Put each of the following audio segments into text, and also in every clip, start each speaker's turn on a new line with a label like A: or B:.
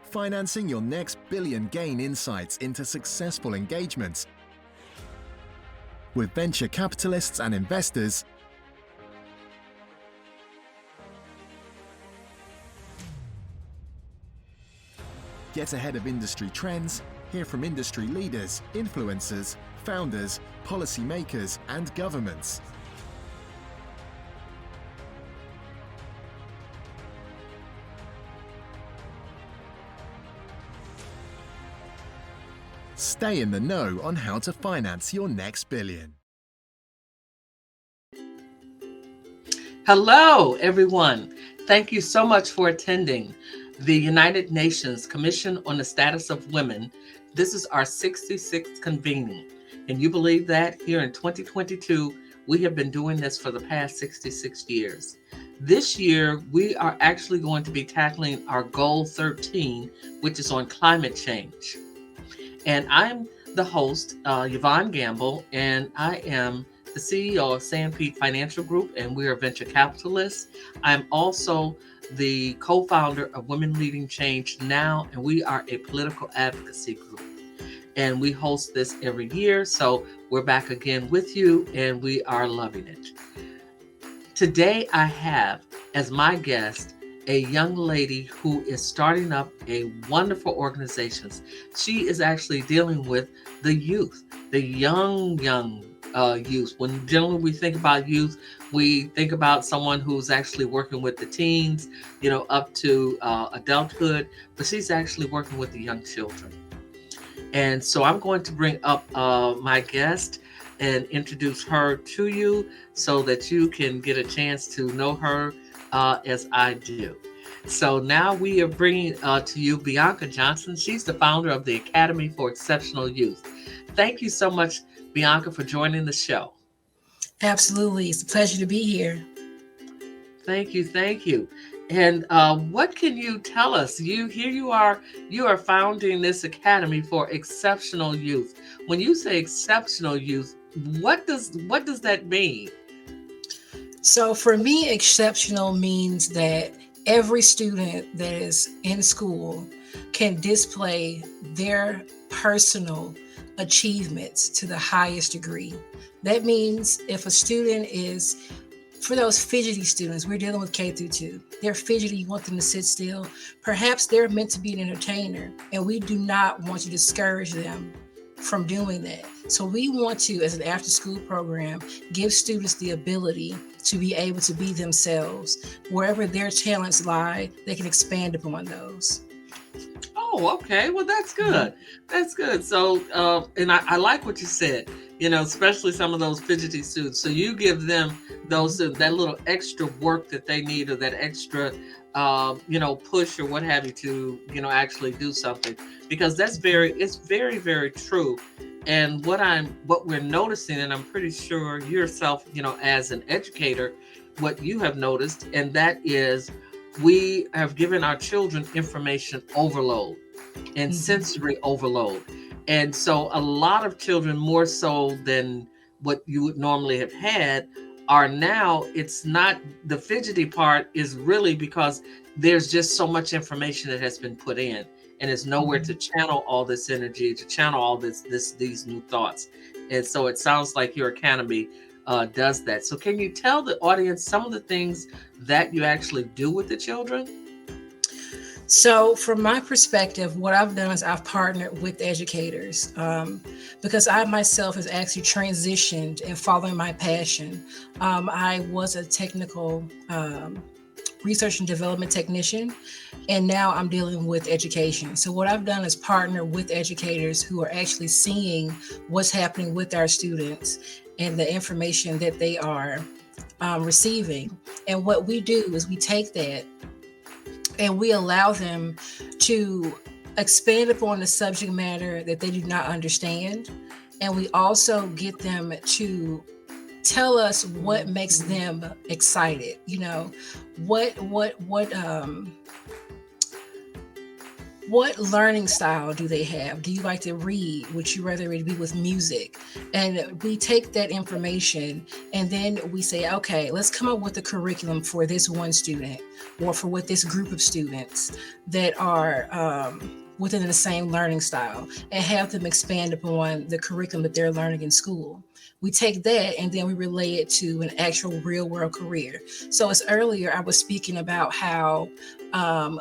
A: financing your next billion. Gain insights into successful engagements with venture capitalists and investors. Get ahead of industry trends, hear from industry leaders, influencers, founders, policymakers, and governments. Stay in the know on how to finance your next billion.
B: Hello, everyone. Thank you so much for attending the United Nations Commission on the Status of Women. This is our 66th convening. Can you believe that? Here in 2022, we have been doing this for the past 66 years. This year, we are actually going to be tackling our Goal 13, which is on climate change. And I'm the host, Yvonne Gamble, and I am the CEO of Sanpete Financial Group, and we are venture capitalists. I'm also the co-founder of Women Leading Change Now, and we are a political advocacy group. And we host this every year, so we're back again with you, and we are loving it. Today, I have as my guest a young lady who is starting up a wonderful organization. She is actually dealing with the youth, the young youth. When generally we think about youth, we think about someone who's actually working with the teens, up to adulthood, but she's actually working with the young children. And so I'm going to bring up my guest and introduce her to you so that you can get a chance to know her as I do. So now we are bringing to you Bianca Johnson. She's the founder of the Academy for Exceptional Youth. Thank you so much, Bianca, for joining the show.
C: Absolutely. It's a pleasure to be here.
B: Thank you. And what can you tell us? You are founding this Academy for Exceptional Youth. When you say exceptional youth, what does that mean?
C: So for me, exceptional means that every student that is in school can display their personal achievements to the highest degree. That means if a student is, for those fidgety students, we're dealing with K-2. They're fidgety, you want them to sit still. Perhaps they're meant to be an entertainer, and we do not want to discourage them from doing that. So we want to, as an after-school program, give students the ability to be able to be themselves. Wherever their talents lie, they can expand upon those.
B: Oh, okay. Well, that's good. That's good. So, and I like what you said, especially some of those fidgety students. So you give them that little extra work that they need, or that extra, push or what have you to, actually do something, because it's very, very true. And what we're noticing, and I'm pretty sure yourself, as an educator, what you have noticed, and that is we have given our children information overload and sensory overload. And so a lot of children, more so than what you would normally have had, are now, it's not the fidgety part, is really because there's just so much information that has been put in, and there's nowhere to channel all this energy, to channel all these new thoughts. And so it sounds like your academy does that. So can you tell the audience some of the things that you actually do with the children?
C: So from my perspective, what I've done is I've partnered with educators because I myself has actually transitioned and following my passion. I was a technical research and development technician, and now I'm dealing with education. So what I've done is partner with educators who are actually seeing what's happening with our students and the information that they are receiving. And what we do is we take that and we allow them to expand upon the subject matter that they do not understand. And we also get them to tell us what makes them what learning style do they have? Do you like to read? Would you rather it be with music? And we take that information and then we say, okay, let's come up with a curriculum for this one student or for what this group of students that are within the same learning style, and have them expand upon the curriculum that they're learning in school. We take that and then we relay it to an actual real world career. So as earlier I was speaking about how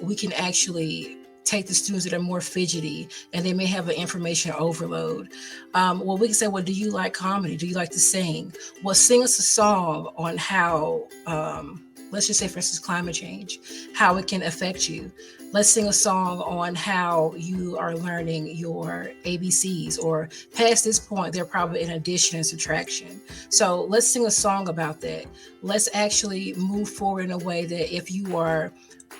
C: we can actually take the students that are more fidgety and they may have an information overload. Well, we can say, well, do you like comedy? Do you like to sing? Well, sing us a song on how, let's just say, for instance, climate change, how it can affect you. Let's sing a song on how you are learning your ABCs, or past this point, they're probably in addition and subtraction. So let's sing a song about that. Let's actually move forward in a way that if you are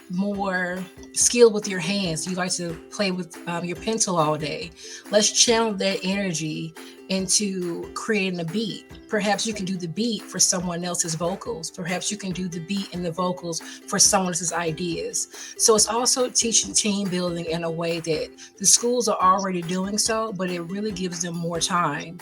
C: more skilled with your hands, you like to play with your pencil all day, let's channel that energy into creating a beat. Perhaps you can do the beat for someone else's vocals. Perhaps you can do the beat and the vocals for someone else's ideas. So it's also teaching team building in a way that the schools are already doing so, but it really gives them more time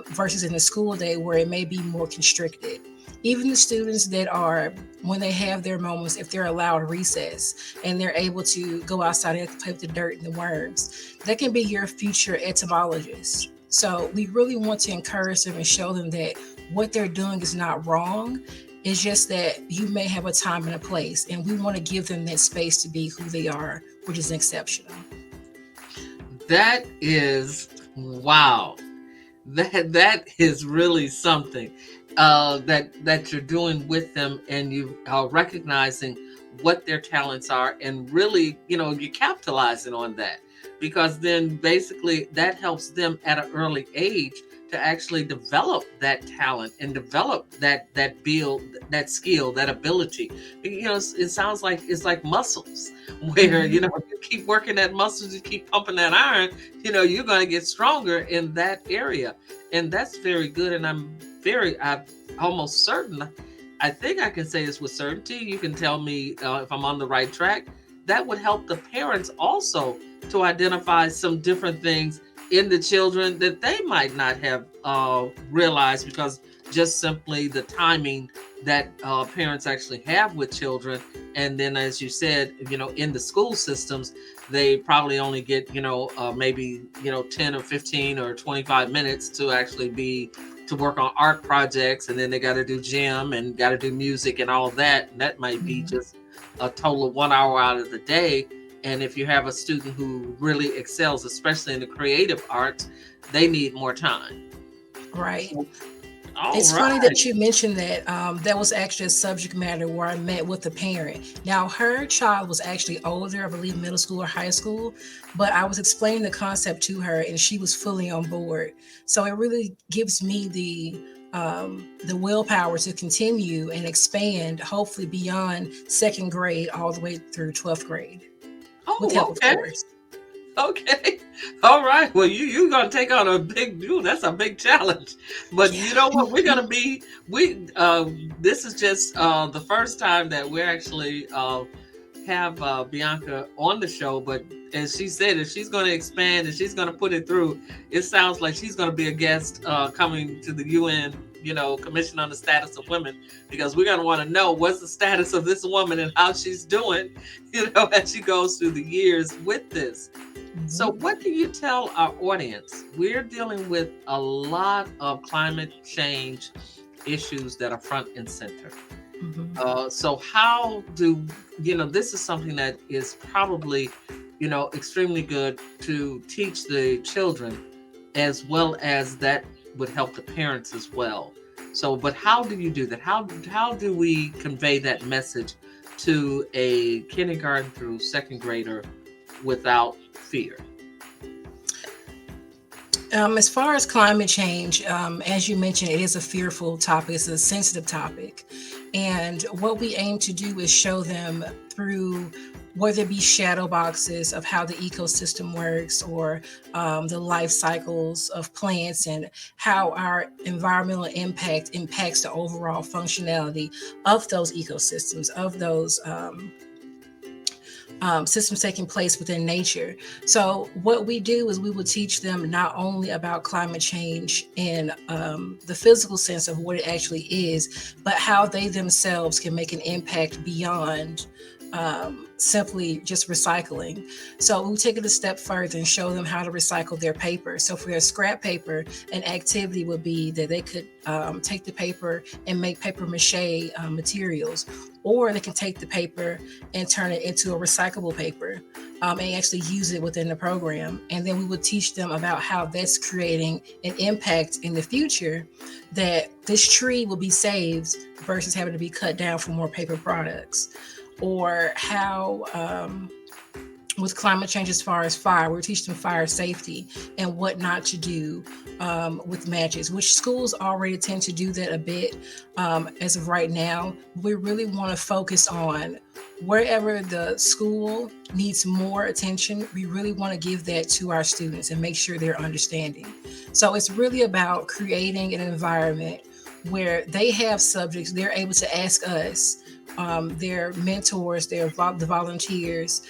C: versus in the school day where it may be more constricted. Even the students that are, when they have their moments, if they're allowed recess and they're able to go outside and play with the dirt and the worms, that can be your future etymologists. So we really want to encourage them and show them that what they're doing is not wrong. It's just that you may have a time and a place, and we want to give them that space to be who they are, which is exceptional.
B: That is, wow. That is really something that you're doing with them, and you are recognizing what their talents are, and really, you're capitalizing on that, because then basically that helps them at an early age to actually develop that talent and develop that build that skill, that ability. It sounds like it's like muscles, where you keep working that muscles, you keep pumping that iron, you're going to get stronger in that area. And that's very good. And I'm almost certain, I think I can say this with certainty, you can tell me if I'm on the right track, that would help the parents also to identify some different things in the children that they might not have realized, because just simply the timing that parents actually have with children. And then, as you said, in the school systems, they probably only get, maybe, 10 or 15 or 25 minutes to actually to work on art projects. And then they got to do gym and got to do music and all that. And that might be just a total of 1 hour out of the day. And if you have a student who really excels, especially in the creative arts, they need more time.
C: Right. It's funny that you mentioned that. That was actually a subject matter where I met with a parent. Now, her child was actually older, I believe middle school or high school, but I was explaining the concept to her and she was fully on board. So it really gives me the willpower to continue and expand, hopefully beyond second grade all the way through 12th grade. With help,
B: okay.
C: Of course.
B: Okay. All right. Well, you're going to take on that's a big challenge. But you know what? We're going to this is just the first time that we're actually have Bianca on the show. But as she said, if she's going to expand and she's going to put it through, it sounds like she's going to be a guest coming to the UN, Commission on the Status of Women, because we're going to want to know what's the status of this woman and how she's doing, as she goes through the years with this. So what do you tell our audience? We're dealing with a lot of climate change issues that are front and center. So how do, this is something that is probably, extremely good to teach the children, as well as that would help the parents as well. So, but how do you do that? How do we convey that message to a kindergarten through second grader without fear?
C: As far as climate change, as you mentioned, it is a fearful topic. It's a sensitive topic. And what we aim to do is show them through, whether it be shadow boxes of how the ecosystem works, or the life cycles of plants, and how our environmental impact impacts the overall functionality of those ecosystems, of those systems taking place within nature. So what we do is we will teach them not only about climate change in the physical sense of what it actually is, but how they themselves can make an impact beyond simply just recycling. So we take it a step further and show them how to recycle their paper. So for their scrap paper, an activity would be that they could take the paper and make paper mache materials, or they can take the paper and turn it into a recyclable paper and actually use it within the program. And then we would teach them about how that's creating an impact in the future, that this tree will be saved versus having to be cut down for more paper products. Or how with climate change as far as fire, we teach them fire safety and what not to do with matches, which schools already tend to do that a bit as of right now. We really want to focus on wherever the school needs more attention. We really want to give that to our students and make sure they're understanding. So it's really about creating an environment where they have subjects they're able to ask us, their mentors, the volunteers,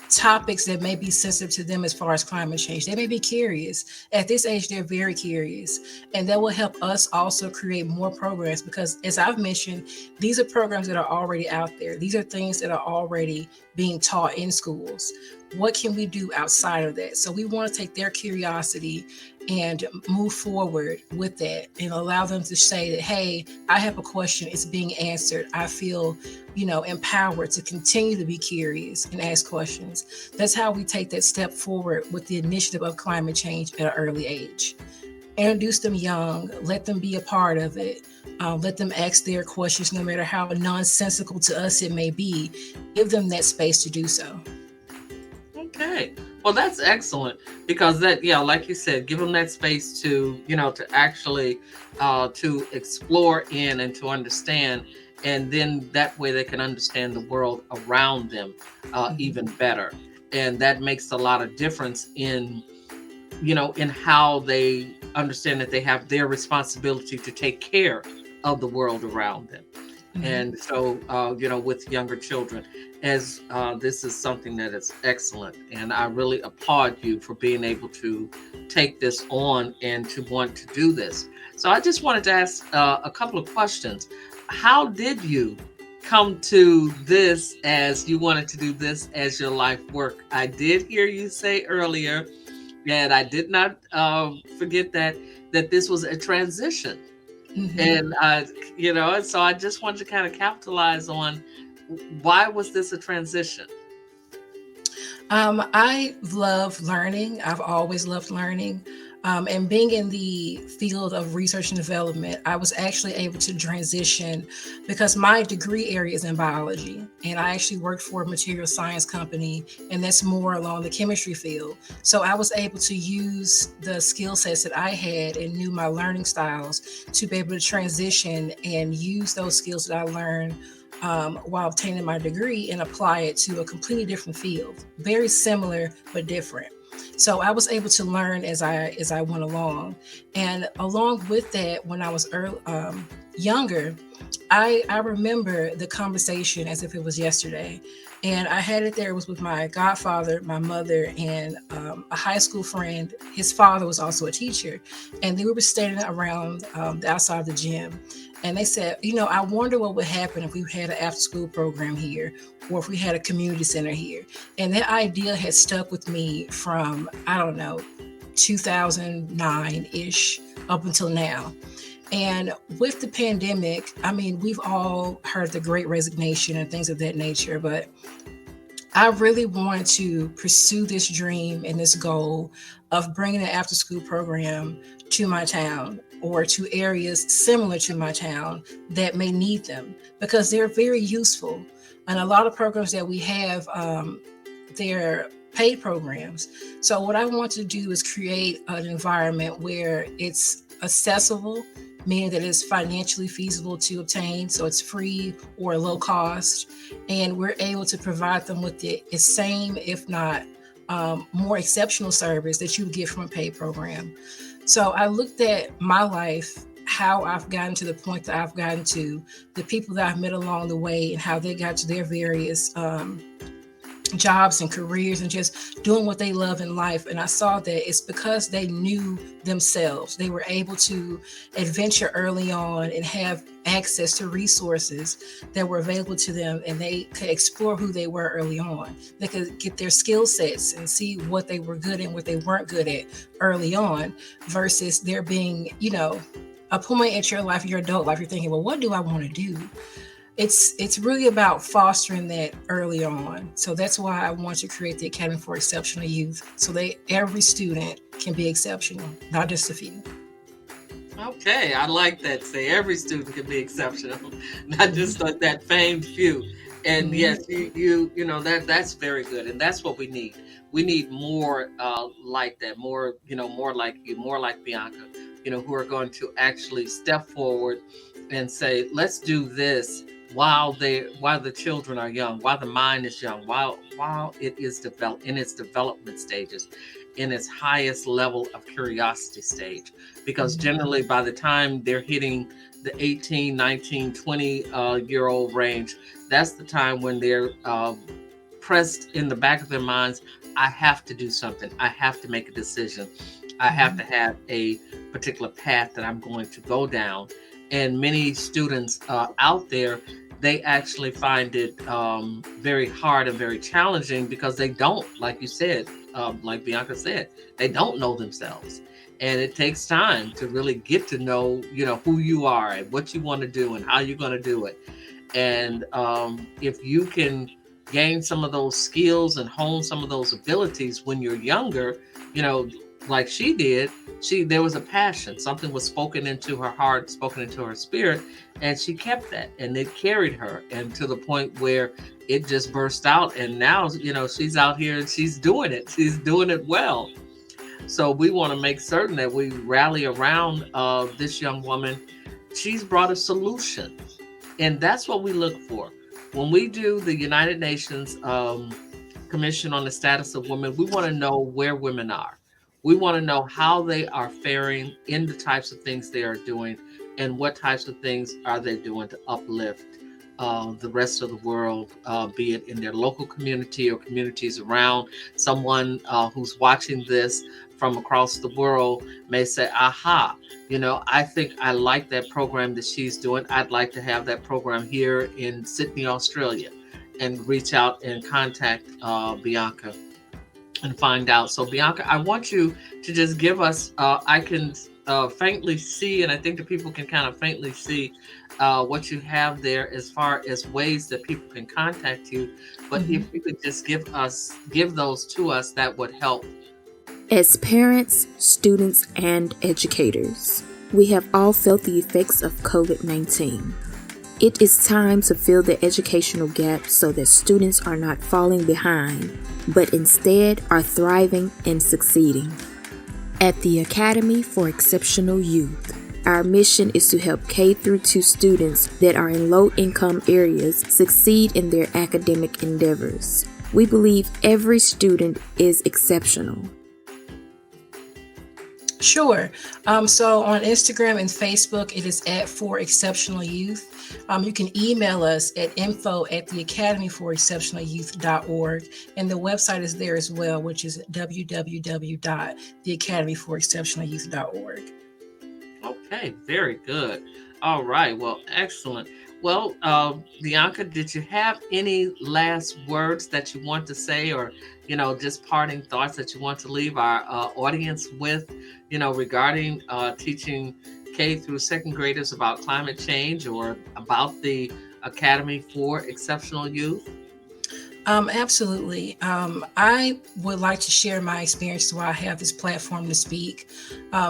C: topics that may be sensitive to them as far as climate change. They may be curious. At this age, they're very curious. And that will help us also create more programs because, as I've mentioned, these are programs that are already out there. These are things that are already being taught in schools. What can we do outside of that? So we want to take their curiosity and move forward with that and allow them to say that, hey, I have a question, it's being answered. I feel, empowered to continue to be curious and ask questions. That's how we take that step forward with the initiative of climate change at an early age. Introduce them young, let them be a part of it. Let them ask their questions, no matter how nonsensical to us it may be. Give them that space to do so.
B: Okay. Well, that's excellent because that, like you said, give them that space to, to actually to explore in and to understand. And then that way they can understand the world around them even better. And that makes a lot of difference in, in how they understand that they have their responsibility to take care of the world around them. Mm-hmm. And so, with younger children, as this is something that is excellent. And I really applaud you for being able to take this on and to want to do this. So I just wanted to ask a couple of questions. How did you come to this as you wanted to do this as your life work? I did hear you say earlier, and I did not forget that this was a transition. Mm-hmm. And, so I just wanted to kind of capitalize on why was this a transition?
C: I love learning. I've always loved learning. And being in the field of research and development, I was actually able to transition because my degree area is in biology. And I actually worked for a material science company, and that's more along the chemistry field. So I was able to use the skill sets that I had and knew my learning styles to be able to transition and use those skills that I learned while obtaining my degree and apply it to a completely different field. Very similar, but different. So I was able to learn as I went along. And along with that, when I was younger, I remember the conversation as if it was yesterday. And I had it there. It was with my godfather, my mother, and a high school friend. His father was also a teacher. And they were standing around the outside of the gym. And they said, I wonder what would happen if we had an after-school program here, or if we had a community center here. And that idea had stuck with me from, 2009-ish up until now. And with the pandemic, we've all heard the Great Resignation and things of that nature, but I really wanted to pursue this dream and this goal of bringing an after-school program to my town or to areas similar to my town that may need them, because they're very useful. And a lot of programs that we have, they're paid programs. So what I want to do is create an environment where it's accessible, meaning that it's financially feasible to obtain, so it's free or low cost, and we're able to provide them with the same, if not more exceptional service that you would get from a paid program. So I looked at my life, how I've gotten to the point that I've gotten to, the people that I've met along the way, and how they got to their various jobs and careers and just doing what they love in life. And I saw that it's because they knew themselves. They were able to adventure early on and have access to resources that were available to them, and they could explore who they were early on. They could get their skill sets and see what they were good at and what they weren't good at early on, versus there being, a point at your life, your adult life, you're thinking, well, what do I want to do? It's really about fostering that early on. So that's why I want to create the Academy for Exceptional Youth, so that every student can be exceptional, not just a few.
B: Okay, I like that. Say every student can be exceptional, not just like that famed few. And yes, that's very good, and that's what we need. We need more like that, more more like you, more like Bianca, who are going to actually step forward and say, let's do this while the children are young, while the mind is young, while it is in its development stages, in its highest level of curiosity stage. Because generally by the time they're hitting the 18, 19, 20 year old range, that's the time when they're pressed in the back of their minds, I have to do something. I have to make a decision. I have to have a particular path that I'm going to go down. And many students out there, they actually find it very hard and very challenging because they don't, like you said, like Bianca said, they don't know themselves. And it takes time to really get to know, who you are and what you want to do and how you're going to do it. And if you can gain some of those skills and hone some of those abilities when you're younger, like she did, there was a passion, something was spoken into her heart, spoken into her spirit, and she kept that, and it carried her, and to the point where it just burst out. And now, she's out here and she's doing it well. So we want to make certain that we rally around this young woman. She's brought a solution, and that's what we look for when we do the United Nations Commission on the Status of Women. We want to know where women are. We want to know how they are faring in the types of things they are doing, and what types of things are they doing to uplift the rest of the world, be it in their local community or communities around. Someone who's watching this from across the world may say, aha, I think I like that program that she's doing. I'd like to have that program here in Sydney, Australia, and reach out and contact Bianca and find out. So Bianca, I want you to just give us, I can faintly see, and I think the people can kind of faintly see what you have there as far as ways that people can contact you. But if you could just give those to us, that would help.
D: As parents, students, and educators, we have all felt the effects of COVID-19. It is time to fill the educational gap so that students are not falling behind, but instead are thriving and succeeding. At the Academy for Exceptional Youth, our mission is to help K-2 students that are in low-income areas succeed in their academic endeavors. We believe every student is exceptional.
C: Sure. So on Instagram and Facebook, it is @For Exceptional Youth. You can email us at info@theacademyforexceptionalyouth.org. And the website is there as well, which is www.theacademyforexceptionalyouth.org.
B: Okay, very good. All right. Well, excellent. Well, Bianca, did you have any last words that you want to say, or, just parting thoughts that you want to leave our audience with, regarding teaching K through second graders about climate change, or about the Academy for Exceptional Youth?
C: Absolutely. I would like to share my experience while I have this platform to speak.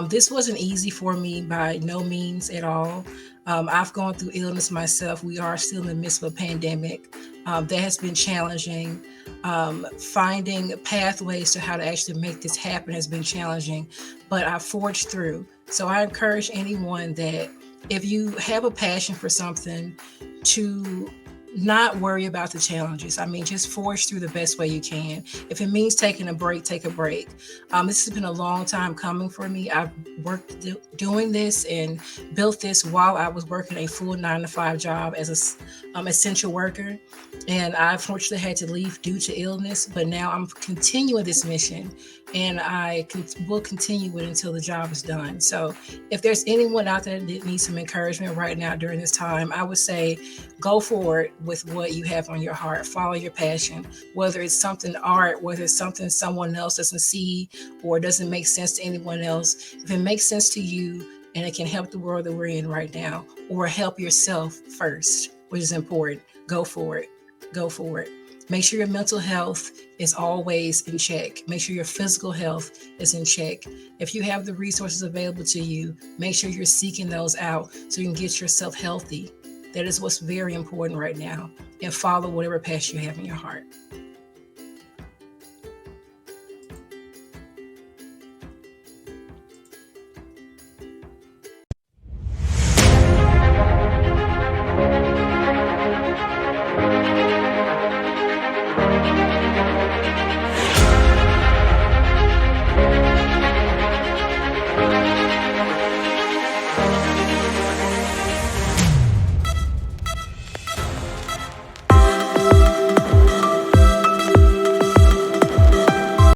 C: This wasn't easy for me by no means at all. I've gone through illness myself. We are still in the midst of a pandemic. That has been challenging. Finding pathways to how to actually make this happen has been challenging, but I forged through. So I encourage anyone that if you have a passion for something, to not worry about the challenges. Just forge through the best way you can. If it means taking a break, take a break. This has been a long time coming for me. I've worked doing this and built this while I was working a full 9-to-5 job as essential worker, and I unfortunately had to leave due to illness, but now I'm continuing this mission, and will continue it until the job is done. So if there's anyone out there that needs some encouragement right now during this time, I would say go forward with what you have on your heart. Follow your passion, whether it's something art, whether it's something someone else doesn't see or doesn't make sense to anyone else. If it makes sense to you and it can help the world that we're in right now, or help yourself first, which is important, go for it. Go for it. Make sure your mental health is always in check. Make sure your physical health is in check. If you have the resources available to you, make sure you're seeking those out so you can get yourself healthy. That is what's very important right now. And follow whatever passion you have in your heart.